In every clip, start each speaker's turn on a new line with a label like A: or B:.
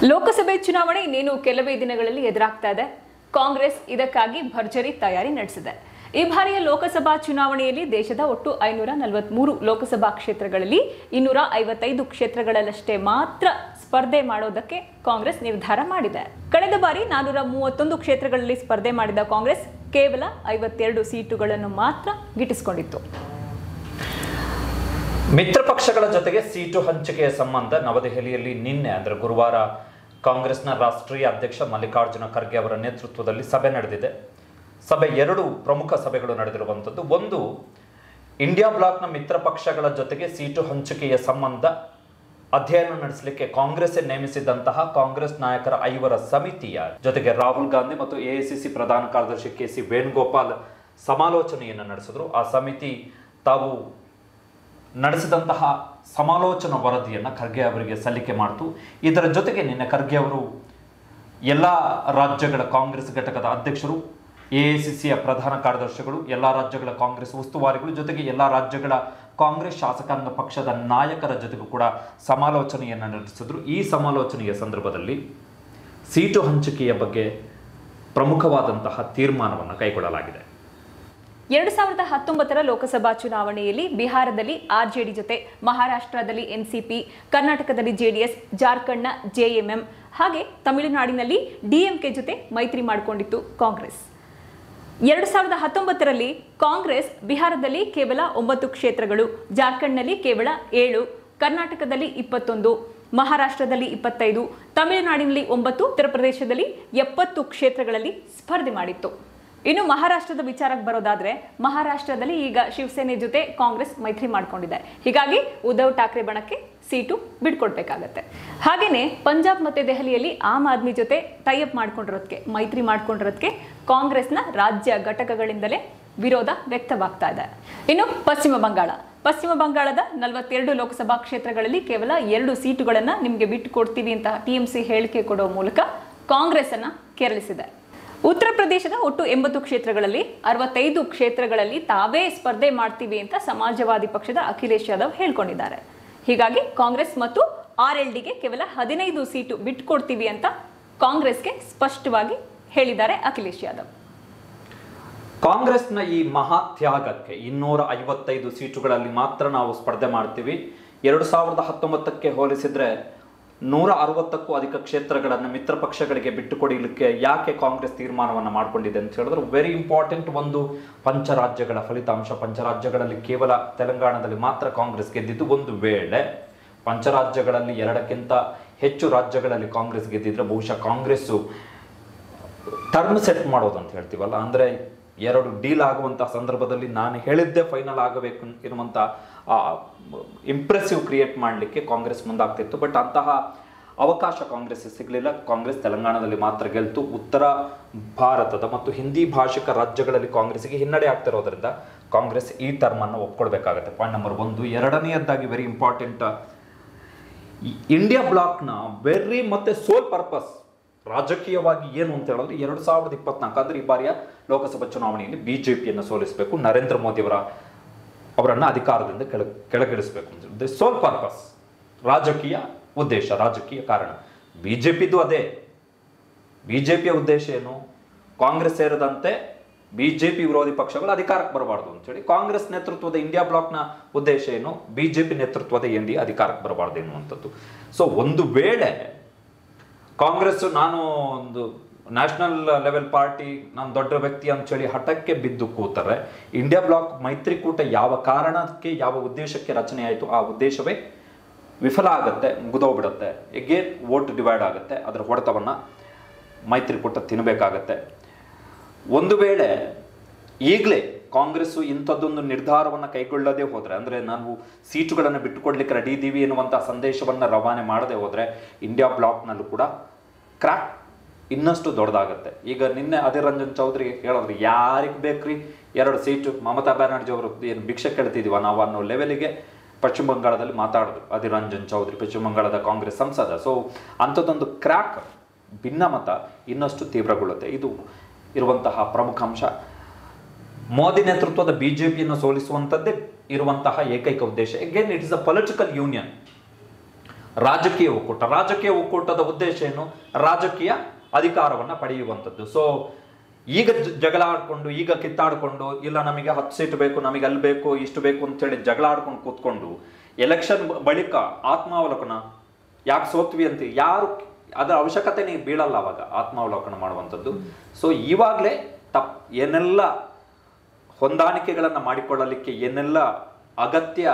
A: ಲೋಕಸಭೆ ಚುನಾವಣೆ ಇನ್ನೇನು ಕೆಲವೇ ದಿನಗಳಲ್ಲಿ ಎದುರಾಗ್ತಾ ಇದೆ. ಕಾಂಗ್ರೆಸ್ ಇದಕ್ಕಾಗಿ ಭರ್ಜರಿ ತಯಾರಿ ನಡೆಸಿದೆ. ಈ ಬಾರಿಯ ಲೋಕಸಭಾ ಚುನಾವಣೆಯಲ್ಲಿ ದೇಶದ ಒಟ್ಟು 543 ಲೋಕಸಭಾ ಕ್ಷೇತ್ರಗಳಲ್ಲಿ 255 ಕ್ಷೇತ್ರಗಳಲ್ಲಷ್ಟೇ ಮಾತ್ರ ಸ್ಪರ್ಧೆ ಮಾಡೋದಕ್ಕೆ ಕಾಂಗ್ರೆಸ್ ನಿರ್ಧಾರ ಮಾಡಿದೆ. ಕಳೆದ ಬಾರಿ 431 ಕ್ಷೇತ್ರಗಳಲ್ಲಿ ಸ್ಪರ್ಧೆ ಮಾಡಿದ ಕಾಂಗ್ರೆಸ್ ಕೇವಲ 52 ಸೀಟುಗಳನ್ನು ಮಾತ್ರ ಗಿಟ್ಟಿಸಿಕೊಂಡಿತ್ತು.
B: ಮಿತ್ರ ಪಕ್ಷಗಳ ಜೊತೆಗೆ ಸೀಟು ಹಂಚಿಕೆಯ ಸಂಬಂಧ ನವದೆಹಲಿಯಲ್ಲಿ ನಿನ್ನೆ ಅಂದರೆ ಗುರುವಾರ ಕಾಂಗ್ರೆಸ್ನ ರಾಷ್ಟ್ರೀಯ ಅಧ್ಯಕ್ಷ ಮಲ್ಲಿಕಾರ್ಜುನ ಖರ್ಗೆ ಅವರ ನೇತೃತ್ವದಲ್ಲಿ ಸಭೆ ನಡೆದಿದೆ. ಸಭೆ 2 ಪ್ರಮುಖ ಸಭೆಗಳು ನಡೆದಿರುವಂಥದ್ದು. ಒಂದು, ಇಂಡಿಯಾ ಬ್ಲಾಕ್ನ ಮಿತ್ರ ಪಕ್ಷಗಳ ಜೊತೆಗೆ ಸೀಟು ಹಂಚಿಕೆಯ ಸಂಬಂಧ ಅಧ್ಯಯನ ನಡೆಸಲಿಕ್ಕೆ ಕಾಂಗ್ರೆಸ್ ನೇಮಿಸಿದಂತಹ ಕಾಂಗ್ರೆಸ್ ನಾಯಕರ 5 ಸಮಿತಿಯ ಜೊತೆಗೆ ರಾಹುಲ್ ಗಾಂಧಿ ಮತ್ತು ಎಐಸಿಸಿ ಪ್ರಧಾನ ಕಾರ್ಯದರ್ಶಿ ಕೆ.ಸಿ. ವೇಣುಗೋಪಾಲ್ ಸಮಾಲೋಚನೆಯನ್ನು ನಡೆಸಿದ್ರು. ಆ ಸಮಿತಿ ತಾವು ನಡೆಸಿದಂತಹ ಸಮಾಲೋಚನಾ ವರದಿಯನ್ನು ಖರ್ಗೆ ಅವರಿಗೆ ಸಲ್ಲಿಕೆ ಮಾಡಿತು. ಇದರ ಜೊತೆಗೆ ನಿನ್ನೆ ಖರ್ಗೆ ಅವರು ಎಲ್ಲ ರಾಜ್ಯಗಳ ಕಾಂಗ್ರೆಸ್ ಘಟಕದ ಅಧ್ಯಕ್ಷರು, ಎಐಸಿಸಿಯ ಪ್ರಧಾನ ಕಾರ್ಯದರ್ಶಿಗಳು, ಎಲ್ಲ ರಾಜ್ಯಗಳ ಕಾಂಗ್ರೆಸ್ ಉಸ್ತುವಾರಿಗಳು ಜೊತೆಗೆ ಎಲ್ಲ ರಾಜ್ಯಗಳ ಕಾಂಗ್ರೆಸ್ ಶಾಸಕಾಂಗ ಪಕ್ಷದ ನಾಯಕರ ಜೊತೆಗೂ ಕೂಡ ಸಮಾಲೋಚನೆಯನ್ನು ನಡೆಸಿದ್ರು. ಈ ಸಮಾಲೋಚನೆಯ ಸಂದರ್ಭದಲ್ಲಿ ಸೀಟು ಹಂಚಿಕೆಯ ಬಗ್ಗೆ ಪ್ರಮುಖವಾದಂತಹ ತೀರ್ಮಾನವನ್ನು ಕೈಗೊಳ್ಳಲಾಗಿದೆ.
A: 2019 ಲೋಕಸಭಾ ಚುನಾವಣೆಯಲ್ಲಿ ಬಿಹಾರದಲ್ಲಿ ಆರ್ಜೆಡಿ ಜೊತೆ, ಮಹಾರಾಷ್ಟ್ರದಲ್ಲಿ ಎನ್ಸಿಪಿ, ಕರ್ನಾಟಕದಲ್ಲಿ ಜೆಡಿಎಸ್, ಜಾರ್ಖಂಡ್ನ ಜೆಎಂಎಂ ಹಾಗೆ ತಮಿಳುನಾಡಿನಲ್ಲಿ ಡಿಎಂಕೆ ಜೊತೆ ಮೈತ್ರಿ ಮಾಡಿಕೊಂಡಿತ್ತು ಕಾಂಗ್ರೆಸ್. 2019ರಲ್ಲಿ ಕಾಂಗ್ರೆಸ್ ಬಿಹಾರದಲ್ಲಿ ಕೇವಲ 9 ಕ್ಷೇತ್ರಗಳು, ಜಾರ್ಖಂಡ್ನಲ್ಲಿ ಕೇವಲ 7, ಕರ್ನಾಟಕದಲ್ಲಿ 21, ಮಹಾರಾಷ್ಟ್ರದಲ್ಲಿ 25, ತಮಿಳುನಾಡಿನಲ್ಲಿ 9, ಉತ್ತರ ಪ್ರದೇಶದಲ್ಲಿ 70 ಕ್ಷೇತ್ರಗಳಲ್ಲಿ ಸ್ಪರ್ಧೆ ಮಾಡಿತ್ತು. ಇನ್ನು ಮಹಾರಾಷ್ಟ್ರದ ವಿಚಾರಕ್ಕೆ ಬರೋದಾದ್ರೆ, ಮಹಾರಾಷ್ಟ್ರದಲ್ಲಿ ಈಗ ಶಿವಸೇನೆ ಜೊತೆ ಕಾಂಗ್ರೆಸ್ ಮೈತ್ರಿ ಮಾಡಿಕೊಂಡಿದೆ. ಹೀಗಾಗಿ ಉದ್ಧವ್ ಠಾಕ್ರೆ ಬಣಕ್ಕೆ ಸೀಟು ಬಿಟ್ಕೊಡ್ಬೇಕಾಗತ್ತೆ. ಹಾಗೇನೆ ಪಂಜಾಬ್ ಮತ್ತೆ ದೆಹಲಿಯಲ್ಲಿ ಆಮ್ ಆದ್ಮಿ ಜೊತೆ ಟೈಅಪ್ ಮಾಡ್ಕೊಂಡಿರೋದಕ್ಕೆ, ಮೈತ್ರಿ ಮಾಡ್ಕೊಂಡಿರೋದಕ್ಕೆ ಕಾಂಗ್ರೆಸ್ನ ರಾಜ್ಯ ಘಟಕಗಳಿಂದಲೇ ವಿರೋಧ ವ್ಯಕ್ತವಾಗ್ತಾ ಇದೆ. ಇನ್ನು ಪಶ್ಚಿಮ ಬಂಗಾಳದ 42 ಲೋಕಸಭಾ ಕ್ಷೇತ್ರಗಳಲ್ಲಿ ಕೇವಲ 2 ಸೀಟುಗಳನ್ನು ನಿಮಗೆ ಬಿಟ್ಟು ಕೊಡ್ತೀವಿ ಅಂತ ಟಿಎಂಸಿ ಹೇಳಿಕೆ ಕೊಡೋ ಮೂಲಕ ಕಾಂಗ್ರೆಸ್ ಅನ್ನ ಕೆರಳಿಸಿದೆ. ಉತ್ತರ ಪ್ರದೇಶದ ಒಟ್ಟು 80 ಕ್ಷೇತ್ರಗಳಲ್ಲಿ 65 ಕ್ಷೇತ್ರಗಳಲ್ಲಿ ತಾವೇ ಸ್ಪರ್ಧೆ ಮಾಡ್ತೀವಿ ಅಂತ ಸಮಾಜವಾದಿ ಪಕ್ಷದ ಅಖಿಲೇಶ್ ಯಾದವ್ ಹೇಳ್ಕೊಂಡಿದ್ದಾರೆ. ಹೀಗಾಗಿ ಕಾಂಗ್ರೆಸ್ ಮತ್ತು ಆರ್ಎಲ್ಡಿಗೆ ಕೇವಲ 15 ಸೀಟು ಬಿಟ್ಕೊಡ್ತೀವಿ ಅಂತ ಕಾಂಗ್ರೆಸ್ಗೆ ಸ್ಪಷ್ಟವಾಗಿ ಹೇಳಿದ್ದಾರೆ ಅಖಿಲೇಶ್ ಯಾದವ್.
B: ಕಾಂಗ್ರೆಸ್ನ ಈ ಮಹಾತ್ಯಾಗಕ್ಕೆ 255 ಸೀಟುಗಳಲ್ಲಿ ಮಾತ್ರ ನಾವು ಸ್ಪರ್ಧೆ ಮಾಡ್ತೀವಿ. 2019ಕ್ಕೆ ಹೋಲಿಸಿದ್ರೆ 160ಕ್ಕೂ ಅಧಿಕ ಕ್ಷೇತ್ರಗಳನ್ನು ಮಿತ್ರ ಪಕ್ಷಗಳಿಗೆ ಬಿಟ್ಟುಕೊಡಲಿಕ್ಕೆ ಯಾಕೆ ಕಾಂಗ್ರೆಸ್ ತೀರ್ಮಾನವನ್ನು ಮಾಡಿಕೊಂಡಿದೆ ಅಂತ ಹೇಳಿದ್ರೆ, ವೆರಿ ಇಂಪಾರ್ಟೆಂಟ್ ಒಂದು ಪಂಚರಾಜ್ಯಗಳ ಫಲಿತಾಂಶ. ಪಂಚರಾಜ್ಯಗಳಲ್ಲಿ ಕೇವಲ ತೆಲಂಗಾಣದಲ್ಲಿ ಮಾತ್ರ ಕಾಂಗ್ರೆಸ್ ಗೆದ್ದಿದ್ದು. ಒಂದು ವೇಳೆ ಪಂಚರಾಜ್ಯಗಳಲ್ಲಿ 2ಕ್ಕಿಂತ ಹೆಚ್ಚು ರಾಜ್ಯಗಳಲ್ಲಿ ಕಾಂಗ್ರೆಸ್ ಗೆದ್ದಿದ್ರೆ ಬಹುಶಃ ಕಾಂಗ್ರೆಸ್ಸು ಟರ್ಮ್ ಸೆಟ್ ಮಾಡೋದು ಅಂತ ಹೇಳ್ತೀವಲ್ಲ, ಅಂದರೆ 2 ಡೀಲ್ ಆಗುವಂತಹ ಸಂದರ್ಭದಲ್ಲಿ ನಾನು ಹೇಳಿದ್ದೆ ಫೈನಲ್ ಆಗಬೇಕು ಇರುವಂಥ ಇಂಪ್ರೆಸಿವ್ ಕ್ರಿಯೇಟ್ ಮಾಡಲಿಕ್ಕೆ ಕಾಂಗ್ರೆಸ್ ಮುಂದಾಗ್ತಿತ್ತು. ಬಟ್ ಅಂತಹ ಅವಕಾಶ ಕಾಂಗ್ರೆಸ್ ಸಿಗಲಿಲ್ಲ. ಕಾಂಗ್ರೆಸ್ ತೆಲಂಗಾಣದಲ್ಲಿ ಮಾತ್ರ ಗೆಲ್ತು. ಉತ್ತರ ಭಾರತದ ಮತ್ತು ಹಿಂದಿ ಭಾಷಿಕ ರಾಜ್ಯಗಳಲ್ಲಿ ಕಾಂಗ್ರೆಸ್ಗೆ ಹಿನ್ನಡೆ ಆಗ್ತಿರೋದ್ರಿಂದ ಕಾಂಗ್ರೆಸ್ ಈ ಟರ್ಮನ್ನು ಒಪ್ಕೊಳ್ಬೇಕಾಗತ್ತೆ. Point number 1. ಎರಡನೆಯದಾಗಿ ವೆರಿ ಇಂಪಾರ್ಟೆಂಟ್, ಇಂಡಿಯಾ ಬ್ಲಾಕ್ನ ವೆರಿ ಮತ್ತೆ ಸೋಲ್ ಪರ್ಪಸ್ ರಾಜಕೀಯವಾಗಿ ಏನು ಅಂತ ಹೇಳಿದ್ರೆ 2024 ಅಂದರೆ ಈ ಬಾರಿಯ ಲೋಕಸಭಾ ಚುನಾವಣೆಯಲ್ಲಿ ಬಿಜೆಪಿಯನ್ನು ಸೋಲಿಸಬೇಕು, ನರೇಂದ್ರ ಮೋದಿ ಅವರನ್ನು ಅಧಿಕಾರದಿಂದ ಕೆಳಗಿಳಿಸಬೇಕು ಅಂತ ಸೋಲ್ ಪರ್ಪಸ್, ರಾಜಕೀಯ ಉದ್ದೇಶ, ರಾಜಕೀಯ ಕಾರಣ. ಬಿಜೆಪಿದು ಅದೇ. ಬಿಜೆಪಿಯ ಉದ್ದೇಶ ಏನು? ಕಾಂಗ್ರೆಸ್ ಸೇರಿದಂತೆ ಬಿಜೆಪಿ ವಿರೋಧಿ ಪಕ್ಷಗಳು ಅಧಿಕಾರಕ್ಕೆ ಬರಬಾರ್ದು ಅಂತೇಳಿ. ಕಾಂಗ್ರೆಸ್ ನೇತೃತ್ವದ ಇಂಡಿಯಾ ಬ್ಲಾಕ್ನ ಉದ್ದೇಶ ಏನು? ಬಿಜೆಪಿ ನೇತೃತ್ವದ ಎನ್ಡಿಎ ಅಧಿಕಾರಕ್ಕೆ ಬರಬಾರ್ದು ಎನ್ನುವಂಥದ್ದು. ಸೊ ಒಂದು ವೇಳೆ ಕಾಂಗ್ರೆಸ್ ನಾನು ಒಂದು ನ್ಯಾಷನಲ್ ಲೆವೆಲ್ ಪಾರ್ಟಿ, ನಾನು ದೊಡ್ಡ ವ್ಯಕ್ತಿ ಅಂತೇಳಿ ಹಠಕ್ಕೆ ಬಿದ್ದು ಕೂತರೆ ಇಂಡಿಯಾ ಬ್ಲಾಕ್ ಮೈತ್ರಿಕೂಟ ಯಾವ ಕಾರಣಕ್ಕೆ ಯಾವ ಉದ್ದೇಶಕ್ಕೆ ರಚನೆ ಆಯಿತು ಆ ಉದ್ದೇಶವೇ ವಿಫಲ ಆಗುತ್ತೆ, ಮುಗಿದೋಗ್ಬಿಡುತ್ತೆ. ಎಗೇನ್ ವೋಟ್ ಡಿವೈಡ್ ಆಗುತ್ತೆ. ಅದರ ಹೊಡೆತವನ್ನು ಮೈತ್ರಿಕೂಟ ತಿನ್ನಬೇಕಾಗತ್ತೆ. ಒಂದು ವೇಳೆ ಈಗಲೇ ಕಾಂಗ್ರೆಸ್ಸು ಇಂಥದ್ದೊಂದು ನಿರ್ಧಾರವನ್ನು ಕೈಗೊಳ್ಳದೇ ಹೋದರೆ, ಅಂದರೆ ನಾವು ಸೀಟುಗಳನ್ನು ಬಿಟ್ಟುಕೊಡ್ಲಿಕ್ಕೆ ರೆಡಿ ಇದ್ದೀವಿ ಎನ್ನುವಂಥ ಸಂದೇಶವನ್ನು ರವಾನೆ ಮಾಡದೆ ಹೋದರೆ ಇಂಡಿಯಾ ಬ್ಲಾಕ್ನಲ್ಲೂ ಕೂಡ ಕ್ರ್ಯಾಕ್ ಇನ್ನಷ್ಟು ದೊಡ್ಡದಾಗುತ್ತೆ. ಈಗ ನಿನ್ನೆ ಅಧೀರ್ ರಂಜನ್ ಚೌಧರಿ ಹೇಳಿದ್ರು, ಯಾರಿಗೆ ಬೇಕ್ರಿ 2 ಸೀಟು, ಮಮತಾ ಬ್ಯಾನರ್ಜಿ ಅವರು ಏನು ಭಿಕ್ಷೆ ಕೇಳ್ತಿದ್ದೀವ ನಾವು ಅನ್ನೋ ಲೆವೆಲಿಗೆ ಪಶ್ಚಿಮ ಬಂಗಾಳದಲ್ಲಿ ಮಾತಾಡಿದ್ರು ಅಧೀರ್ ರಂಜನ್ ಚೌಧರಿ, ಪಶ್ಚಿಮ ಬಂಗಾಳದ ಕಾಂಗ್ರೆಸ್ ಸಂಸದ. ಸೊ ಅಂಥದ್ದೊಂದು ಕ್ರ್ಯಾಕ್, ಭಿನ್ನಮತ ಇನ್ನಷ್ಟು ತೀವ್ರಗೊಳ್ಳುತ್ತೆ. ಇದು ಇರುವಂತಹ ಪ್ರಮುಖ ಅಂಶ. ಮೋದಿ ನೇತೃತ್ವದ ಬಿಜೆಪಿಯನ್ನು ಸೋಲಿಸುವಂಥದ್ದೇ ಇರುವಂತಹ ಏಕೈಕ ಉದ್ದೇಶ. Again it is a political union. ರಾಜಕೀಯ ಒಕ್ಕೂಟದ ಉದ್ದೇಶ ಏನು? ರಾಜಕೀಯ ಅಧಿಕಾರವನ್ನ ಪಡೆಯುವಂಥದ್ದು. ಸೊ ಈಗ ಜಗಳ ಆಡ್ಕೊಂಡು, ಈಗ ಕಿತ್ತಾಡ್ಕೊಂಡು, ಇಲ್ಲ ನಮಗೆ 10 ಸೀಟ್ ಬೇಕು, ನಮಗೆ ಅಲ್ಲಿ ಬೇಕು, ಇಷ್ಟು ಬೇಕು ಅಂತೇಳಿ ಜಗಳ ಆಡ್ಕೊಂಡು ಕೂತ್ಕೊಂಡು ಎಲೆಕ್ಷನ್ ಬಳಿಕ ಆತ್ಮಾವಲೋಕನ ಯಾಕೆ ಸೋತ್ವಿ ಅಂತ ಯಾರು ಅದರ ಅವಶ್ಯಕತೆನೇ ಬೀಳಲ್ಲ ಅವಾಗ ಆತ್ಮಾವಲೋಕನ ಮಾಡುವಂಥದ್ದು. ಸೊ ಇವಾಗಲೇ ಏನೆಲ್ಲ ಹೊಂದಾಣಿಕೆಗಳನ್ನು ಮಾಡಿಕೊಳ್ಳಲಿಕ್ಕೆ ಏನೆಲ್ಲ ಅಗತ್ಯ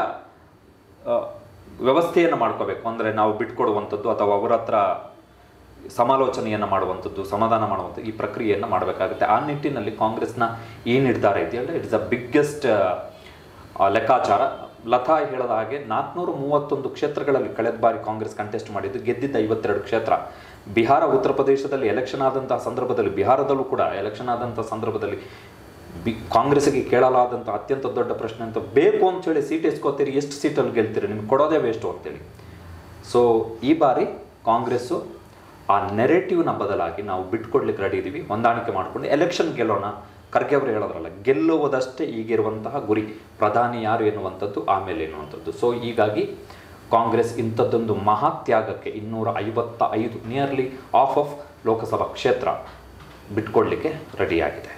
B: ವ್ಯವಸ್ಥೆಯನ್ನು ಮಾಡ್ಕೋಬೇಕು ಅಂದರೆ ನಾವು ಬಿಟ್ಕೊಡುವಂಥದ್ದು ಅಥವಾ ಅವರ ಹತ್ರ ಸಮಾಲೋಚನೆಯನ್ನು ಮಾಡುವಂಥದ್ದು, ಸಮಾಧಾನ ಮಾಡುವಂಥದ್ದು, ಈ ಪ್ರಕ್ರಿಯೆಯನ್ನು ಮಾಡಬೇಕಾಗುತ್ತೆ. ಆ ನಿಟ್ಟಿನಲ್ಲಿ ಕಾಂಗ್ರೆಸ್ನ ಈ ನಿರ್ಧಾರ ಇದೆಯಲ್ಲ, ಇಟ್ಸ್ ದ ಬಿಗ್ಗೆಸ್ಟ್ ಲೆಕ್ಕಾಚಾರ. ಲತಾ ಹೇಳದ ಹಾಗೆ 431 ಕ್ಷೇತ್ರಗಳಲ್ಲಿ ಕಳೆದ ಬಾರಿ ಕಾಂಗ್ರೆಸ್ ಕಂಟೆಸ್ಟ್ ಮಾಡಿದ್ದು, ಗೆದ್ದಿದ್ದ 52 ಕ್ಷೇತ್ರ. ಬಿಹಾರ, ಉತ್ತರ ಪ್ರದೇಶದಲ್ಲಿ ಎಲೆಕ್ಷನ್ ಆದಂತಹ ಸಂದರ್ಭದಲ್ಲಿ, ಬಿಹಾರದಲ್ಲೂ ಕೂಡ ಎಲೆಕ್ಷನ್ ಆದಂಥ ಸಂದರ್ಭದಲ್ಲಿ ಕಾಂಗ್ರೆಸ್ಗೆ ಕೇಳಲಾದಂಥ ಅತ್ಯಂತ ದೊಡ್ಡ ಪ್ರಶ್ನೆ ಅಂತ, ಬೇಕು ಅಂತೇಳಿ ಸೀಟ್ ಎಸ್ಕೋತೀರಿ, ಎಷ್ಟು ಸೀಟಲ್ಲಿ ಗೆಲ್ತೀರಿ, ನಿಮ್ಗೆ ಕೊಡೋದೇ ವೇಸ್ಟು ಅಂತೇಳಿ. ಸೊ ಈ ಬಾರಿ ಕಾಂಗ್ರೆಸ್ಸು ಆ ನೆರೆಟಿವ್ನ ಬದಲಾಗಿ ನಾವು ಬಿಟ್ಕೊಡ್ಲಿಕ್ಕೆ ರೆಡಿ ಇದ್ದೀವಿ, ಹೊಂದಾಣಿಕೆ ಮಾಡಿಕೊಂಡು ಎಲೆಕ್ಷನ್ ಗೆಲ್ಲೋಣ. ಖರ್ಗೆ ಅವರು ಹೇಳೋದ್ರಲ್ಲ, ಗೆಲ್ಲುವುದಷ್ಟೇ ಈಗಿರುವಂತಹ ಗುರಿ, ಪ್ರಧಾನಿ ಯಾರು ಎನ್ನುವಂಥದ್ದು ಆಮೇಲೆ ಎನ್ನುವಂಥದ್ದು. ಸೊ ಹೀಗಾಗಿ ಕಾಂಗ್ರೆಸ್ ಇಂಥದ್ದೊಂದು ಮಹಾತ್ಯಾಗಕ್ಕೆ 255 ನಿಯರ್ಲಿ ಆಫ್ ಲೋಕಸಭಾ ಕ್ಷೇತ್ರ ಬಿಟ್ಕೊಡ್ಲಿಕ್ಕೆ ರೆಡಿಯಾಗಿದೆ.